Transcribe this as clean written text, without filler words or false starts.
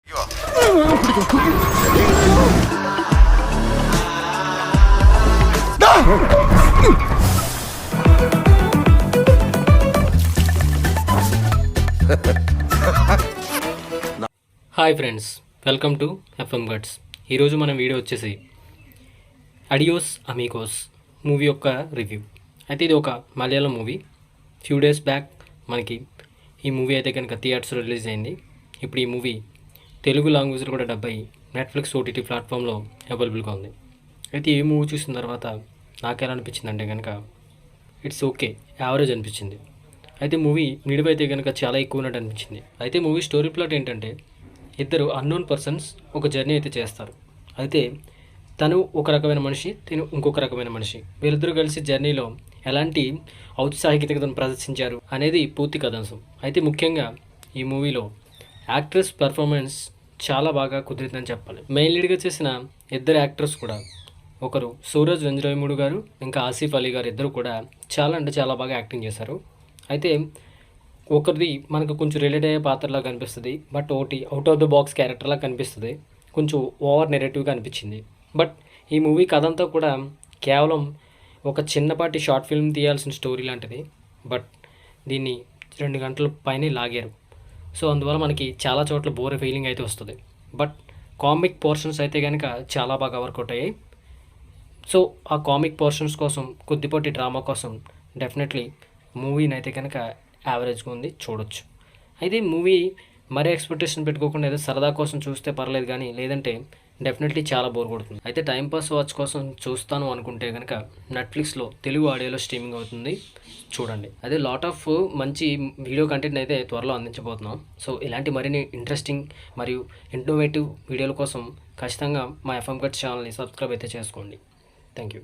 Hi friends, welcome to FM guts. ఈరోజు మన video వచ్చేసి అడియోస్ అమిగోస్ మూవీ యొక్క రివ్యూ. అయితే ఇది ఒక Malayalam movie. Few days back మనకి ఈ మూవీ అయితే కనుక థియేటర్స్ రిలీజ్ అయింది. ఇప్పుడు ఈ మూవీ తెలుగు లాంగ్వేజ్లో కూడా డబ్ అయ్యి నెట్ఫ్లిక్స్ ఓటీటీ ప్లాట్ఫామ్లో అవైలబుల్గా ఉంది. అయితే ఈ మూవీ చూసిన తర్వాత నాకు ఎలా అనిపించింది అంటే కనుక ఇట్స్ ఓకే, యావరేజ్ అనిపించింది. అయితే మూవీ మిడివ్ అయితే కనుక చాలా ఎక్కువ ఉన్నట్టు అనిపించింది. అయితే మూవీ స్టోరీ ప్లాట్ ఏంటంటే, ఇద్దరు అన్నోన్ పర్సన్స్ ఒక జర్నీ అయితే చేస్తారు. అయితే తను ఒక రకమైన మనిషి, తను ఇంకొక రకమైన మనిషి. వీళ్ళిద్దరూ కలిసి జర్నీలో ఎలాంటి ఔత్సాహికతను ప్రదర్శించారు అనేది పూర్తి కథాంశం. అయితే ముఖ్యంగా ఈ మూవీలో యాక్ట్రెస్ పెర్ఫార్మెన్స్ చాలా బాగా కుదిరిందని చెప్పాలి. మెయిన్ లీడ్గా చేసిన ఇద్దరు యాక్టర్స్ కూడా, ఒకరు సూరజ్ వెంజరాయముడు గారు, ఇంకా ఆసిఫ్ అలీ గారు, ఇద్దరు కూడా చాలా అంటే చాలా బాగా యాక్టింగ్ చేశారు. అయితే ఒకరిది మనకు కొంచెం రిలేట్ అయ్యే పాత్రలా కనిపిస్తుంది, బట్ ఒకటి అవుట్ ఆఫ్ ద బాక్స్ క్యారెక్టర్లా కనిపిస్తుంది. కొంచెం ఓవర్ నెరేటివ్గా అనిపించింది. బట్ ఈ మూవీ కథ అంతా కూడా కేవలం ఒక చిన్నపాటి షార్ట్ ఫిల్మ్ తీయాల్సిన స్టోరీ లాంటిది. బట్ దీన్ని 2 గంటల పైనే లాగారు. సో అందువల్ల మనకి చాలా చోట్ల బోర్ ఫీలింగ్ అయితే వస్తుంది. బట్ కామిక్ పోర్షన్స్ అయితే కనుక చాలా బాగా వర్కౌట్ అయ్యాయి. సో ఆ కామిక్ పోర్షన్స్ కోసం, కొద్దిపాటి డ్రామా కోసం డెఫినెట్లీ మూవీని అయితే కనుక యావరేజ్గా ఉంది, చూడొచ్చు. అయితే మూవీ మరీ ఎక్స్పెక్టేషన్ పెట్టుకోకుండా ఏదో సరదా కోసం చూస్తే పర్లేదు, కానీ లేదంటే డెఫినెట్లీ చాలా బోర్ కొడుతుంది. అయితే టైంపాస్ వాచ్ కోసం చూస్తాను అనుకుంటే కనుక నెట్ఫ్లిక్స్లో తెలుగు ఆడియోలో స్ట్రీమింగ్ అవుతుంది, చూడండి. అదే లాట్ ఆఫ్ మంచి వీడియో కంటెంట్ అయితే త్వరలో అందించబోతున్నాం. సో ఇలాంటి మరిన్ని ఇంట్రెస్టింగ్ మరియు ఇన్నోవేటివ్ వీడియోల కోసం ఖచ్చితంగా మా ఎఫ్ఎం గట్స్ ఛానల్ని సబ్స్క్రైబ్ అయితే చేసుకోండి. Thank you.